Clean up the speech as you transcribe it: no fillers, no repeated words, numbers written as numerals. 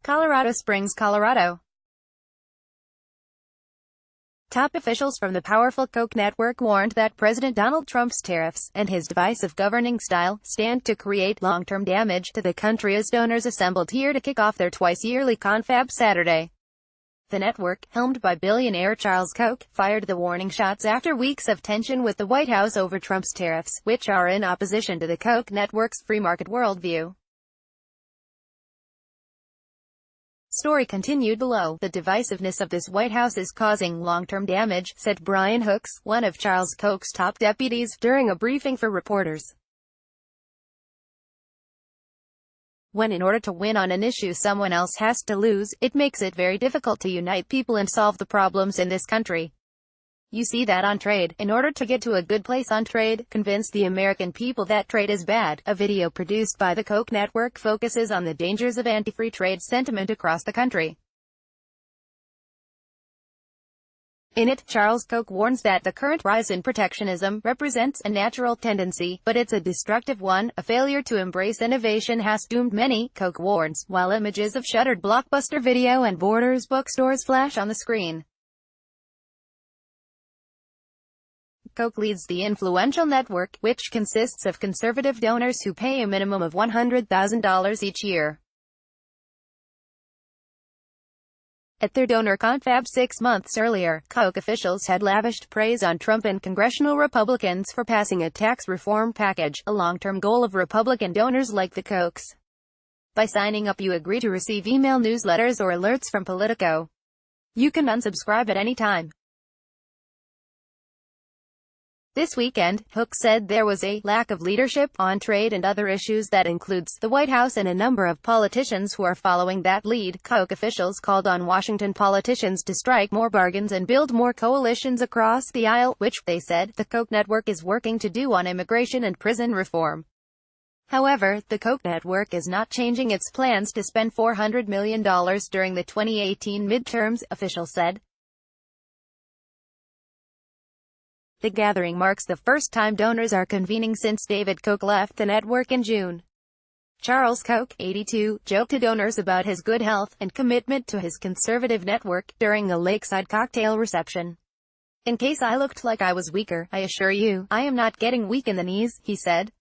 Colorado Springs, Colorado. Top officials from the powerful Koch network warned that President Donald Trump's tariffs, and his divisive governing style, stand to create long-term damage to the country as donors assembled here to kick off their twice-yearly confab Saturday. The network, helmed by billionaire Charles Koch, fired the warning shots after weeks of tension with the White House over Trump's tariffs, which are in opposition to the Koch network's free market worldview. Story continued below. The divisiveness of this White House is causing long-term damage, said Brian Hooks, one of Charles Koch's top deputies, during a briefing for reporters. When in order to win on an issue someone else has to lose, it makes it very difficult to unite people and solve the problems in this country. You see that on trade. In order to get to a good place on trade, convince the American people that trade is bad. A video produced by the Koch network focuses on the dangers of anti-free trade sentiment across the country. In it, Charles Koch warns that the current rise in protectionism represents a natural tendency, but it's a destructive one. A failure to embrace innovation has doomed many, Koch warns, while images of shuttered Blockbuster Video and Borders bookstores flash on the screen. Koch leads the influential network, which consists of conservative donors who pay a minimum of $100,000 each year. At their donor confab 6 months earlier, Koch officials had lavished praise on Trump and congressional Republicans for passing a tax reform package, a long-term goal of Republican donors like the Kochs. By signing up, you agree to receive email newsletters or alerts from Politico. You can unsubscribe at any time. This weekend, Hooks said there was a lack of leadership on trade and other issues that includes the White House and a number of politicians who are following that lead. Koch officials called on Washington politicians to strike more bargains and build more coalitions across the aisle, which, they said, the Koch network is working to do on immigration and prison reform. However, the Koch network is not changing its plans to spend $400 million during the 2018 midterms, officials said. The gathering marks the first time donors are convening since David Koch left the network in June. Charles Koch, 82, joked to donors about his good health and commitment to his conservative network during a lakeside cocktail reception. "In case I looked like I was weaker, I assure you, I am not getting weak in the knees," he said.